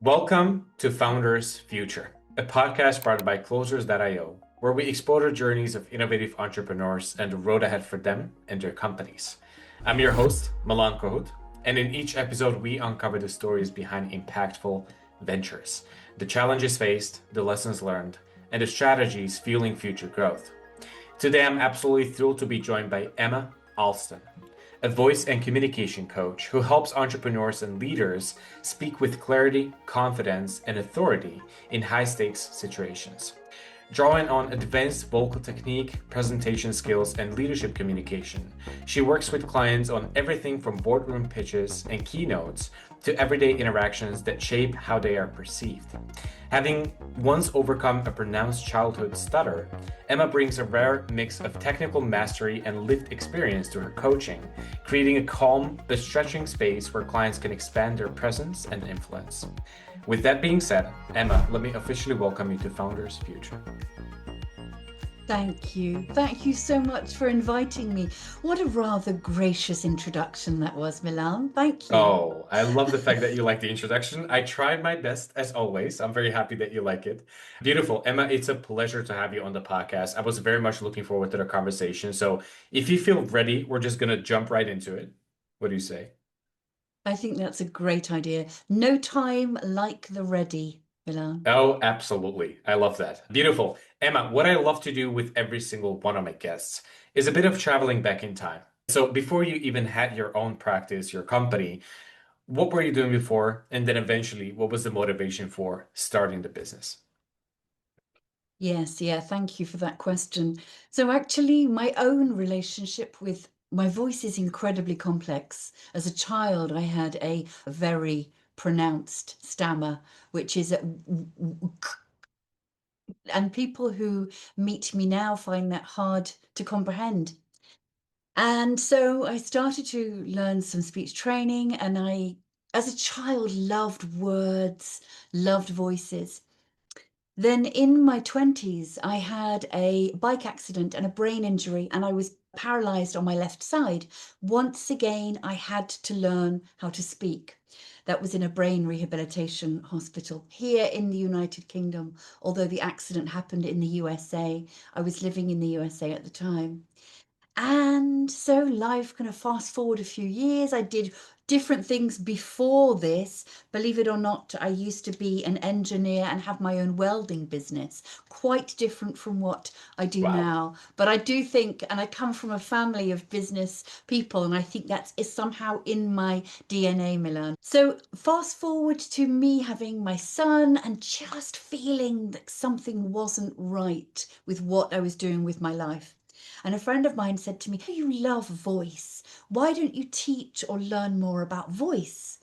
Welcome to Founders Future, a podcast brought by Closers.io, where we explore the journeys of innovative entrepreneurs and the road ahead for them and their companies. I'm your host, Milan Kohut, and in each episode, we uncover the stories behind impactful ventures, the challenges faced, the lessons learned, and the strategies fueling future growth. Today, I'm absolutely thrilled to be joined by Emma Alston, a voice and communication coach who helps entrepreneurs and leaders speak with clarity, confidence, and authority in high-stakes situations. Drawing on advanced vocal technique, presentation skills, and leadership communication, she works with clients on everything from boardroom pitches and keynotes to everyday interactions that shape how they are perceived. Having once overcome a pronounced childhood stutter, Emma brings a rare mix of technical mastery and lived experience to her coaching, creating a calm but stretching space where clients can expand their presence and influence. With that being said, Emma, let me officially welcome you to Founders Future. Thank you. Thank you so much for inviting me. What a rather gracious introduction that was, Milan. Thank you. Oh, I love the fact that you like the introduction. I tried my best, as always. I'm very happy that you like it. Beautiful. Emma, it's a pleasure to have you on the podcast. I was very much looking forward to the conversation. So if you feel ready, we're just going to jump right into it. What do you say? I think that's a great idea. No time like the ready, Milan. Oh, absolutely. I love that. Beautiful. Emma, what I love to do with every single one of my guests is a bit of traveling back in time. So before you even had your own practice, your company, what were you doing before? And then eventually, what was the motivation for starting the business? Yes, yeah, thank you for that question. So actually, my own relationship with my voice is incredibly complex. As a child, I had a very pronounced stammer, which is and people who meet me now find that hard to comprehend. And so I started to learn some speech training, and as a child, loved words, loved voices. Then in my 20s, I had a bike accident and a brain injury, and I was paralyzed on my left side. Once again, I had to learn how to speak. That was in a brain rehabilitation hospital here in the United Kingdom. Although the accident happened in the USA, I was living in the USA at the time. And so life kind of fast forward a few years. I did different things before this. Believe it or not, I used to be an engineer and have my own welding business, quite different from what I do Wow. now. But I do think, and I come from a family of business people, and I think that is somehow in my DNA, Milan. So fast forward to me having my son and just feeling that something wasn't right with what I was doing with my life. And a friend of mine said to me, "You love voice. Why don't you teach or learn more about voice?"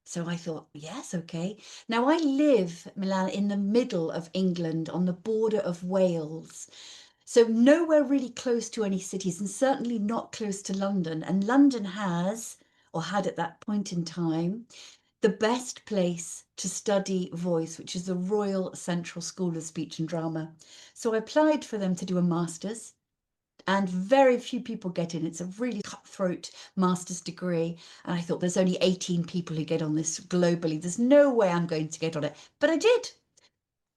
So I thought, yes, okay. Now I live, Milan, in the middle of England on the border of Wales. So nowhere really close to any cities, and certainly not close to London. And London has, or had at that point in time, the best place to study voice, which is the Royal Central School of Speech and Drama. So I applied for them to do a master's, and very few people get in. It's a really cutthroat master's degree. And I thought, there's only 18 people who get on this globally. There's no way I'm going to get on it. But I did.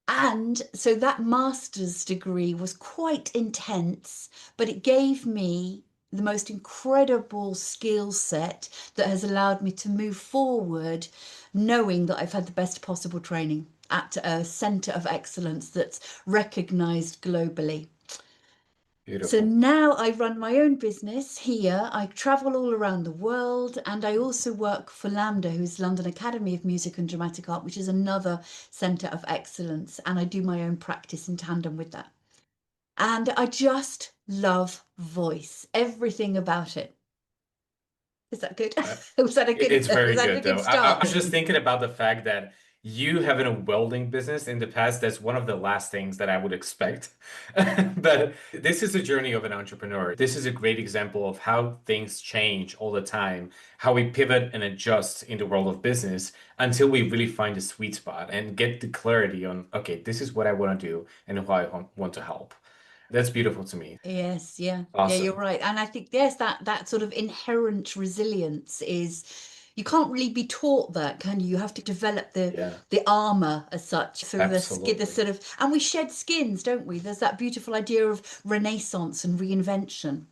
And so that master's degree was quite intense, but it gave me the most incredible skill set that has allowed me to move forward, knowing that I've had the best possible training at a centre of excellence that's recognised globally. So Beautiful. now I run my own business here. I travel all around the world, and I also work for LAMDA, who's London Academy of Music and Dramatic Art, which is another centre of excellence. And I do my own practice in tandem with that. And I just love voice, everything about it. Is that good? Uh, Was that a good, It's was very that a good, good though. I was start? just thinking about the fact that you having a welding business in the past, that's one of the last things that I would expect. But this is the journey of an entrepreneur. This is a great example of how things change all the time, how we pivot and adjust in the world of business until we really find the sweet spot and get the clarity on, okay, this is what I want to do and who I want to help. That's beautiful to me. Yes, yeah, you're Awesome. right. And I think, yes, that sort of inherent resilience is, You can't really be taught that, can you? You have to develop Yeah, the armor as such through the skin, the absolutely. sort of, and we shed skins, don't we? There's that beautiful idea of renaissance and reinvention.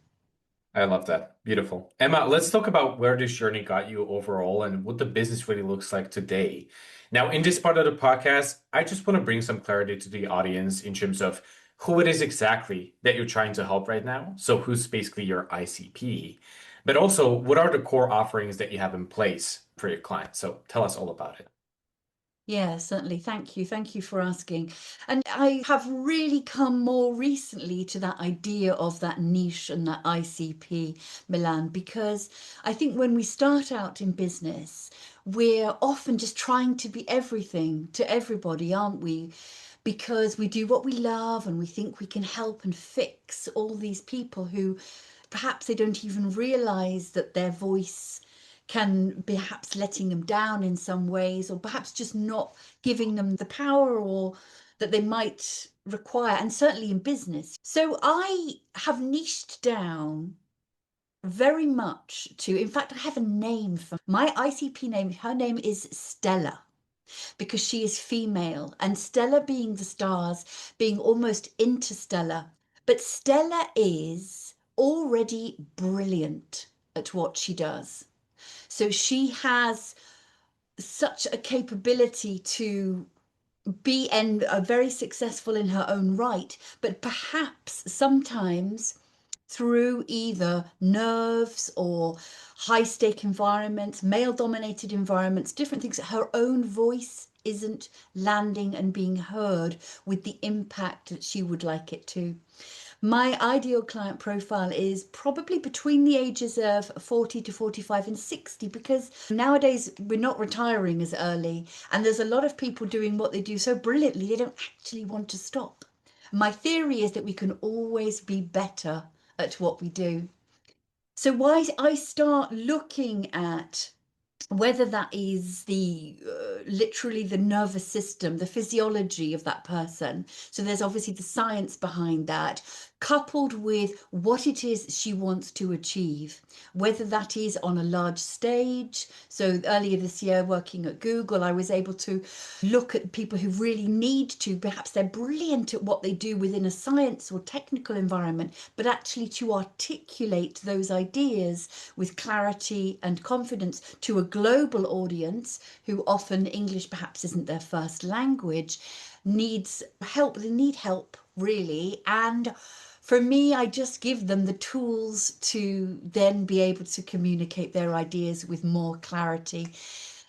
I love that. Beautiful. Emma, let's talk about where this journey got you overall and what the business really looks like today. Now, in this part of the podcast, I just want to bring some clarity to the audience in terms of who it is exactly that you're trying to help right now. So, who's basically your ICP, but also what are the core offerings that you have in place for your clients? So, tell us all about it. Yeah, certainly. Thank you. Thank you for asking. And I have really come more recently to that idea of that niche and that ICP, Milan, because I think when we start out in business, we're often just trying to be everything to everybody, aren't we? Because we do what we love and we think we can help and fix all these people who perhaps they don't even realize that their voice can perhaps letting them down in some ways, or perhaps just not giving them the power or that they might require, and certainly in business. So I have niched down very much to, in fact, I have a name for my ICP name. Her name is Stella because she is female, and Stella being the stars, being almost interstellar. But Stella is already brilliant at what she does. So she has such a capability to be and are very successful in her own right, but perhaps sometimes through either nerves or high stake environments, male dominated environments, different things, her own voice isn't landing and being heard with the impact that she would like it to. My ideal client profile is probably between the ages of 40 to 45 and 60, because nowadays we're not retiring as early, and there's a lot of people doing what they do so brilliantly they don't actually want to stop. My theory is that we can always be better at what we do. So why I start looking at whether that is the literally the nervous system, the physiology of that person. So there's obviously the science behind that, coupled with what it is she wants to achieve, whether that is on a large stage. So earlier this year, working at Google, I was able to look at people who really need to, perhaps they're brilliant at what they do within a science or technical environment, but actually to articulate those ideas with clarity and confidence to a global audience who often English perhaps isn't their first language, needs help. They need help, really. And for me, I just give them the tools to then be able to communicate their ideas with more clarity.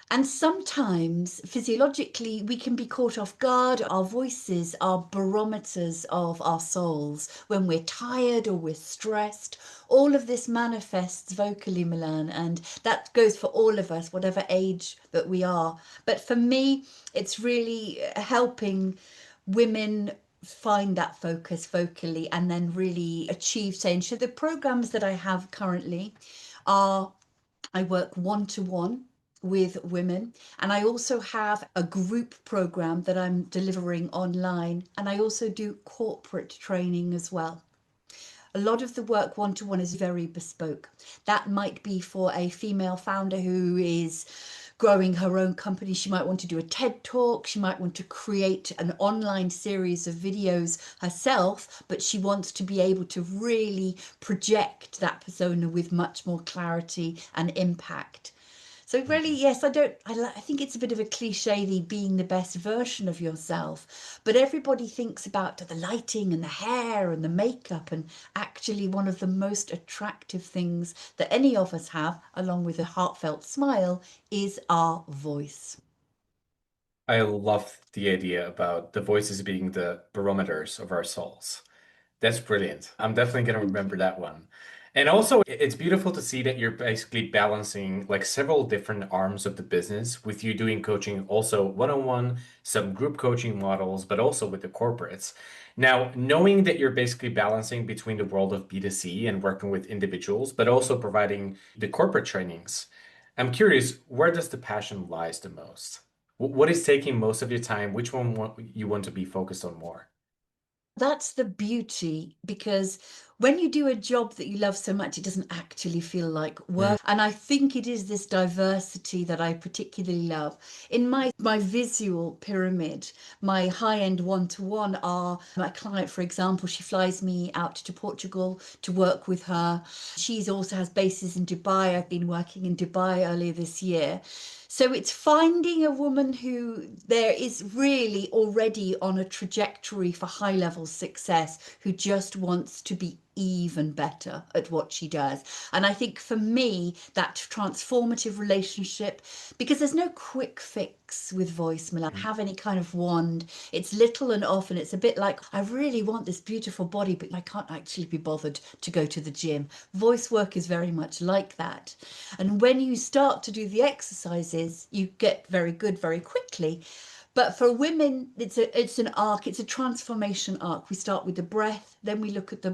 And sometimes physiologically, we can be caught off guard. Our voices are barometers of our souls. When we're tired or we're stressed, all of this manifests vocally, Milan, and that goes for all of us, whatever age that we are. But for me, it's really helping women find that focus vocally and then really achieve change. So the programs that I have currently are I work one to one with women, and I also have a group program that I'm delivering online, and I also do corporate training as well. A lot of the work one to one is very bespoke. That might be for a female founder who is growing her own company. She might want to do a TED talk. She might want to create an online series of videos herself, but she wants to be able to really project that persona with much more clarity and impact. So really, yes, I think it's a bit of a cliche, the being the best version of yourself, but everybody thinks about the lighting and the hair and the makeup, and actually one of the most attractive things that any of us have, along with a heartfelt smile, is our voice. I love the idea about the voices being the barometers of our souls. That's brilliant. I'm definitely going to Thank remember you. that one. And also, it's beautiful to see that you're basically balancing like several different arms of the business with you doing coaching, also one-on-one, some group coaching models, but also with the corporates. Now, knowing that you're basically balancing between the world of B2C and working with individuals, but also providing the corporate trainings, I'm curious, where does the passion lies the most? What is taking most of your time? Which one you want to be focused on more? That's the beauty, because When you do a job that you love so much, it doesn't actually feel like Mm. work. And I think it is this diversity that I particularly love. In my visual pyramid, my high-end one-to-one are my client, for example, she flies me out to Portugal to work with her. She's also has bases in Dubai. I've been working in Dubai earlier this year. So it's finding a woman who there is really already on a trajectory for high level success, who just wants to be even better at what she does. And I think for me, that transformative relationship, because there's no quick fix with voice, Milan, have any kind of wand. It's little and often. It's a bit like, I really want this beautiful body, but I can't actually be bothered to go to the gym. Voice work is very much like that. And when you start to do the exercises, you get very good very quickly. But for women, it's an arc, it's a transformation arc. We start with the breath, then we look at the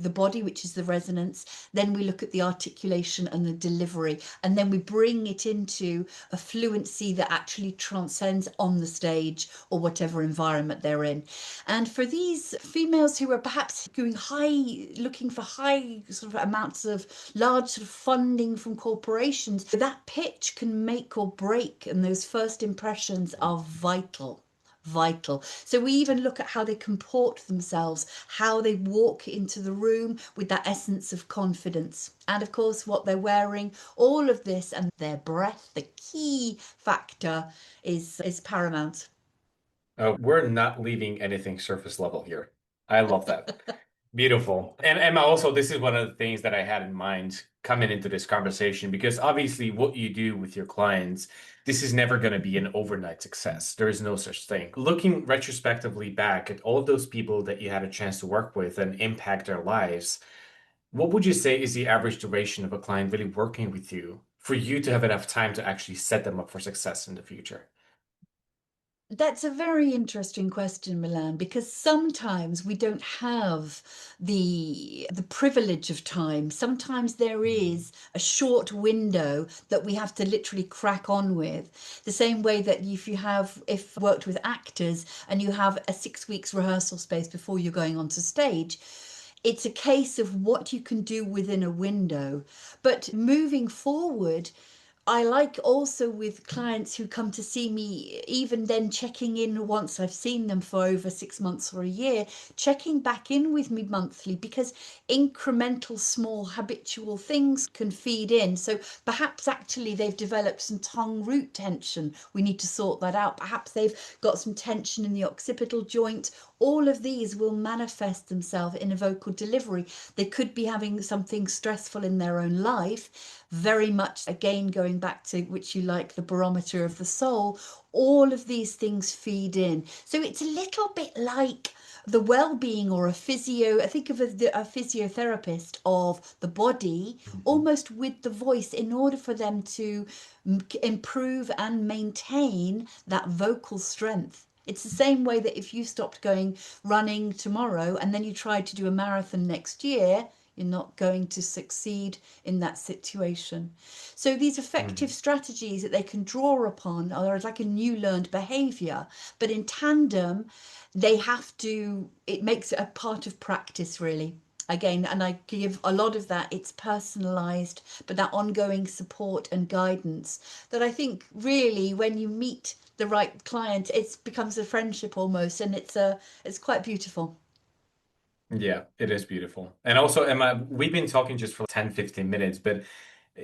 body, which is the resonance, then we look at the articulation and the delivery, and then we bring it into a fluency that actually transcends on the stage or whatever environment they're in. And for these females who are perhaps going high, looking for high sort of amounts of large sort of funding from corporations, that pitch can make or break, and those first impressions are vital. So we even look at how they comport themselves, how they walk into the room with that essence of confidence. And of course, what they're wearing, all of this, and their breath, the key factor is paramount. We're not leaving anything surface level here. I love that. Beautiful. And Emma, also, this is one of the things that I had in mind coming into this conversation, because obviously what you do with your clients, this is never going to be an overnight success. There is no such thing. Looking retrospectively back at all of those people that you had a chance to work with and impact their lives, what would you say is the average duration of a client really working with you for you to have enough time to actually set them up for success in the future? That's a very interesting question, Milan, because sometimes we don't have the privilege of time. Sometimes there is a short window that we have to literally crack on with. The same way that if worked with actors and you have a 6 weeks rehearsal space before you're going onto stage, it's a case of what you can do within a window. But moving forward, I like also with clients who come to see me, even then checking in once I've seen them for over 6 months or a year, checking back in with me monthly, because incremental, small, habitual things can feed in. So perhaps actually they've developed some tongue root tension. We need to sort that out. Perhaps they've got some tension in the occipital joint. All of these will manifest themselves in a vocal delivery. They could be having something stressful in their own life, very much again going back to which you like, the barometer of the soul. All of these things feed in. So it's a little bit like the well-being or a physio. I think of a physiotherapist of the body, Mhm. almost with the voice, in order for them to improve and maintain that vocal strength. It's the same way that if you stopped going running tomorrow and then you tried to do a marathon next year, you're not going to succeed in that situation. So these effective Mhm. strategies that they can draw upon are like a new learned behavior, but in tandem, it makes it a part of practice, really. Again, and I give a lot of that, it's personalized, but that ongoing support and guidance that I think really when you meet the right client, it becomes a friendship almost, and it's quite beautiful. Yeah, it is beautiful. And also, Emma, we've been talking just for 10, 15 minutes, but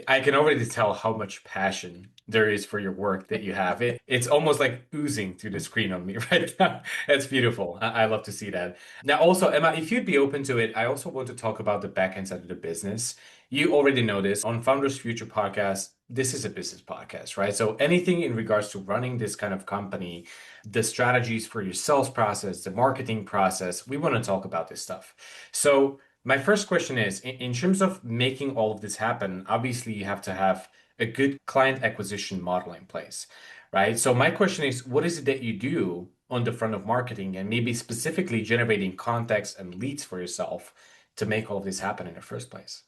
I can already tell how much passion there is for your work that you have. It's almost like oozing through the screen on me right now. That's beautiful. I love to see that. Now, also, Emma, if you'd be open to it, I also want to talk about the back end side of the business. You already know this on Founders Future podcast. This is a business podcast, right? So anything in regards to running this kind of company, the strategies for your sales process, the marketing process, we want to talk about this stuff. So my first question is, in terms of making all of this happen, obviously you have to have a good client acquisition model in place, right? So my question is, what is it that you do on the front of marketing and maybe specifically generating contacts and leads for yourself to make all of this happen in the first place?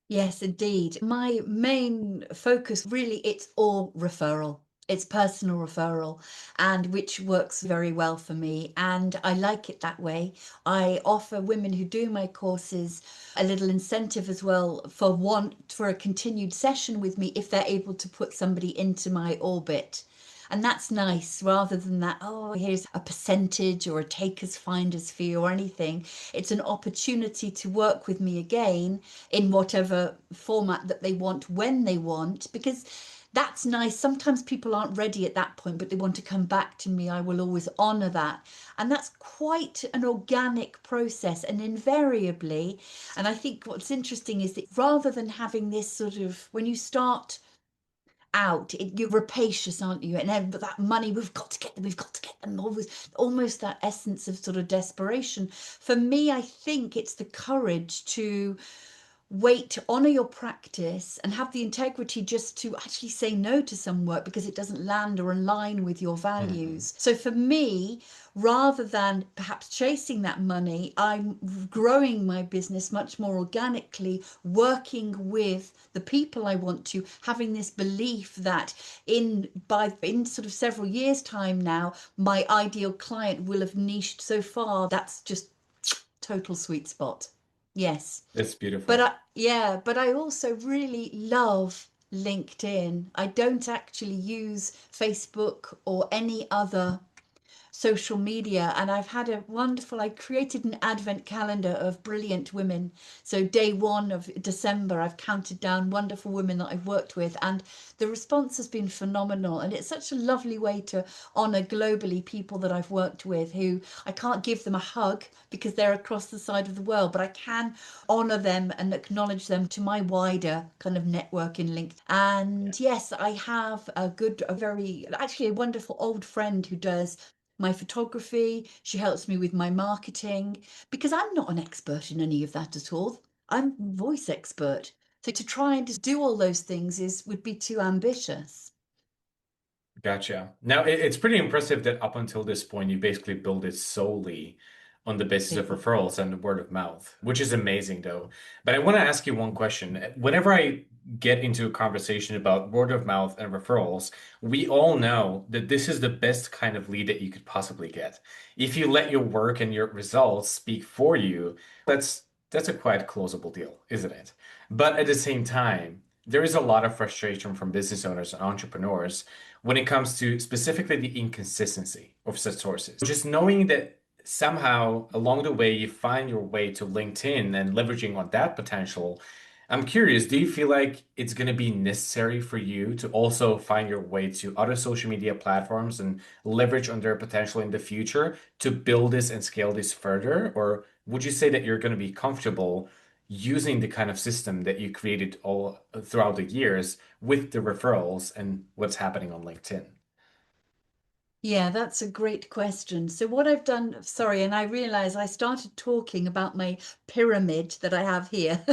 Yes, indeed. My main focus really, it's all referral. It's personal referral, and which works very well for me. And I like it that way. I offer women who do my courses a little incentive as well for a continued session with me if they're able to put somebody into my orbit. And that's nice rather than that, oh, here's a percentage or a takers finders fee or anything. It's an opportunity to work with me again in whatever format that they want when they want, because that's nice. Sometimes people aren't ready at that point, but they want to come back to me. I will always honor that. And that's quite an organic process. And invariably, and I think what's interesting is that rather than having this sort of, when you start out, you're rapacious, aren't you? And then, but that money, we've got to get them, we've got to get them. Almost that essence of sort of desperation. For me, I think it's the courage to wait, honor your practice, and have the integrity just to actually say no to some work because it doesn't land or align with your Hmm. values. So for me, rather than perhaps chasing that money, I'm growing my business much more organically, working with the people I want to, having this belief that in sort of several years' time now, my ideal client will have niched so far. That's just total sweet spot. Yes. That's But beautiful. but I also really love LinkedIn. I don't actually use Facebook or any other social media, and I've had a wonderful, I created an advent calendar of brilliant women. So day 1 of December, I've counted down wonderful women that I've worked with, and the response has been phenomenal. And it's such a lovely way to honor globally people that I've worked with who I can't give them a hug because they're across the side of the world, but I can honor them and acknowledge them to my wider kind of network in LinkedIn. Yeah. And yes, I have a very, actually a wonderful old friend who does my photography. She helps me with my marketing because I'm not an expert in any of that at all. I'm a voice expert. So to try and just do all those things is would be too ambitious. Gotcha. Now, it's pretty impressive that up until this point, you basically built it solely on the basis of referrals and word of mouth, which is amazing, though. But I want to ask you one question. Whenever I get into a conversation about word of mouth and referrals, we all know that this is the best kind of lead that you could possibly get. If you let your work and your results speak for you, that's a quite closable deal, isn't it? But at the same time, there is a lot of frustration from business owners and entrepreneurs when it comes to specifically the inconsistency of such sources. Just knowing that somehow along the way you find your way to LinkedIn and leveraging on that potential. I'm curious, do you feel like it's going to be necessary for you to also find your way to other social media platforms and leverage on their potential in the future to build this and scale this further? Or would you say that you're going to be comfortable using the kind of system that you created all throughout the years with the referrals and what's happening on LinkedIn? Yeah, that's a great question. So what I've done, sorry, and I realize I started talking about my pyramid that I have here,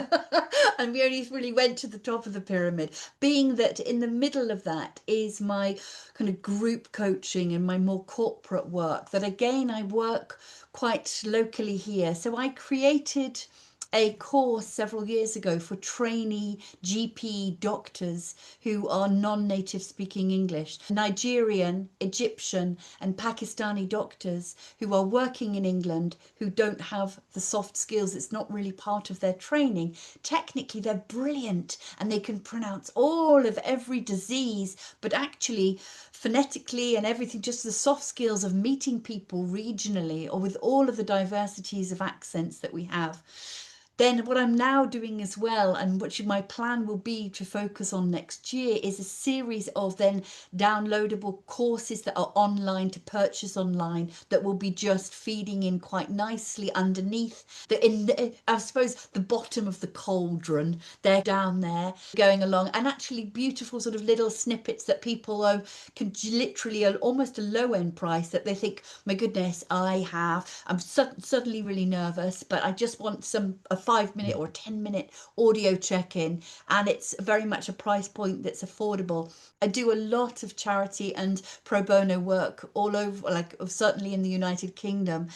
and we only really went to the top of the pyramid, being that in the middle of that is my kind of group coaching and my more corporate work that again I work quite locally here. So I created a course several years ago for trainee GP doctors who are non-native speaking English, Nigerian, Egyptian, and Pakistani doctors who are working in England who don't have the soft skills. It's not really part of their training. Technically, they're brilliant and they can pronounce all of every disease, but actually, phonetically and everything, just the soft skills of meeting people regionally or with all of the diversities of accents that we have. Then what I'm now doing as well, and which my plan will be to focus on next year, is a series of then downloadable courses that are online to purchase online that will be just feeding in quite nicely underneath I suppose the bottom of the cauldron. They're down there going along, and actually beautiful sort of little snippets that people can literally almost a low end price that they think, my goodness, I'm suddenly really nervous, but I just want a 5 minute or 10 minute audio check in, and it's very much a price point that's affordable. I do a lot of charity and pro bono work all over, like certainly in the United Kingdom,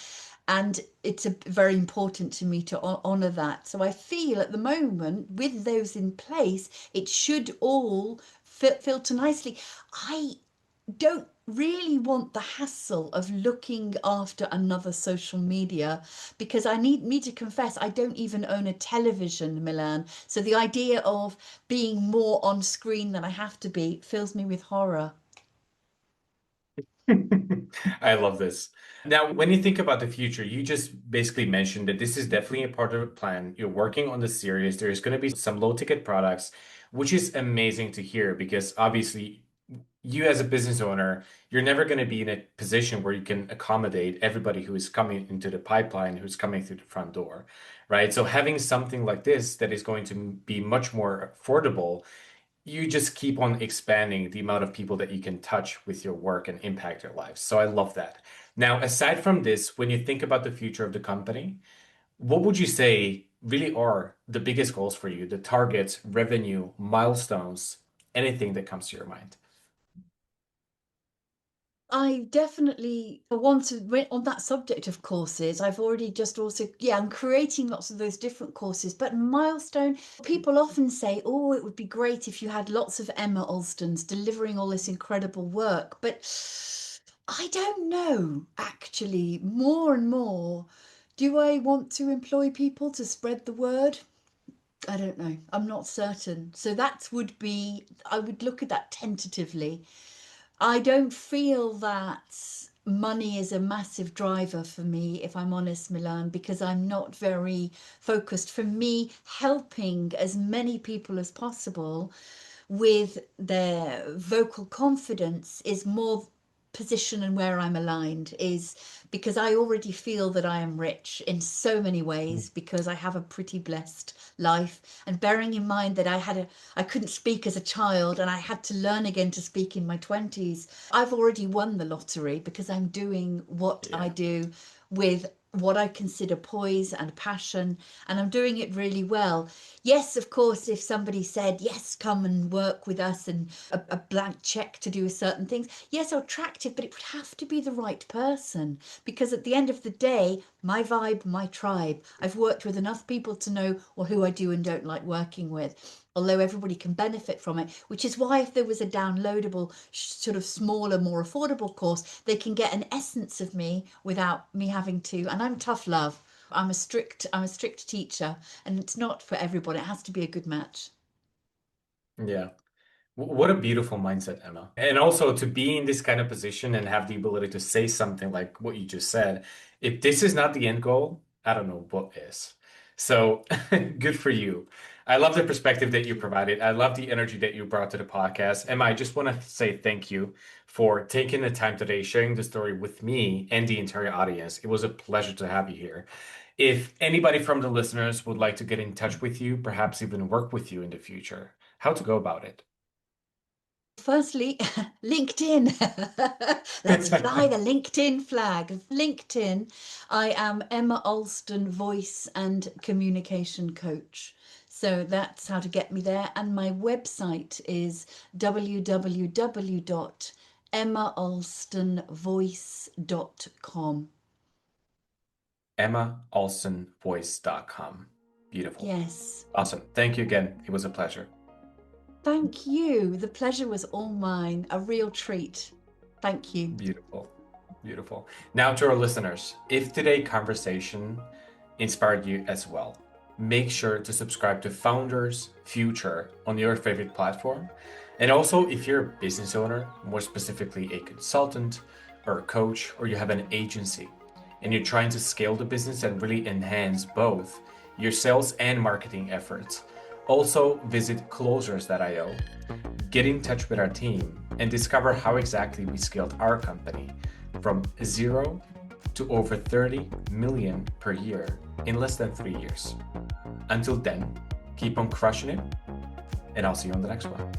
and it's very important to me to honor that. So I feel at the moment with those in place, it should all filter nicely. I don't really want the hassle of looking after another social media, because I need to confess, I don't even own a television, Milan. So the idea of being more on screen than I have to be fills me with horror. I love this. Now, when you think about the future, you just basically mentioned that this is definitely a part of the plan. You're working on the series. There's going to be some low ticket products, which is amazing to hear because obviously, you as a business owner, you're never going to be in a position where you can accommodate everybody who is coming into the pipeline, who's coming through the front door, right? So, having something like this that is going to be much more affordable, you just keep on expanding the amount of people that you can touch with your work and impact their lives. So I love that. Now, aside from this, when you think about the future of the company, what would you say really are the biggest goals for you, the targets, revenue, milestones, anything that comes to your mind? I definitely want to, on that subject of courses, I've already just also, yeah, I'm creating lots of those different courses. But milestone, people often say, oh, it would be great if you had lots of Emma Alstons delivering all this incredible work. But I don't know, actually, more and more. Do I want to employ people to spread the word? I don't know. I'm not certain. So that would be, I would look at that tentatively. I don't feel that money is a massive driver for me, if I'm honest, Milan, because I'm not very focused. For me, helping as many people as possible with their vocal confidence is more position, and where I'm aligned is because I already feel that I am rich in so many ways because I have a pretty blessed life. And bearing in mind that I couldn't speak as a child and I had to learn again to speak in my 20s, I've already won the lottery because I'm doing what I Yeah. do with what I consider poise and passion, and I'm doing it really well. Yes, of course, if somebody said, yes, come and work with us, and a blank check to do certain things, yes, attractive, but it would have to be the right person. Because at the end of the day, my vibe, my tribe, I've worked with enough people to know well, who I do and don't like working with. Although everybody can benefit from it, which is why if there was a downloadable, sort of smaller, more affordable course, they can get an essence of me without me having to. And I'm tough love. I'm a strict teacher, and it's not for everybody. It has to be a good match. Yeah. What a beautiful mindset, Emma. And also to be in this kind of position and have the ability to say something like what you just said. If this is not the end goal, I don't know what is. So good for you. I love the perspective that you Thank you. provided. I love the energy that you brought to the podcast. Emma, I just want to say thank you for taking the time today, sharing the story with me and the entire audience. It was a pleasure to have you here. If anybody from the listeners would like to get in touch with you, perhaps even work with you in the future, how to go about it? Firstly, LinkedIn. Let's fly the LinkedIn flag. LinkedIn. I am Emma Alston, voice and communication coach. So that's how to get me there. And my website is www.emmaalstonvoice.com. EmmaAlstonVoice.com. Beautiful. Yes. Awesome. Thank you again. It was a pleasure. Thank you. The pleasure was all mine. A real treat. Thank you. Beautiful. Beautiful. Now, to our listeners, if today's conversation inspired you as well, make sure to subscribe to Founders Future on your favorite platform. And also, if you're a business owner, more specifically a consultant or a coach, or you have an agency, and you're trying to scale the business and really enhance both your sales and marketing efforts, also visit closers.io, get in touch with our team, and discover how exactly we scaled our company from zero to over 30 million per year in less than 3 years. Until then, keep on crushing it, and I'll see you on the next one.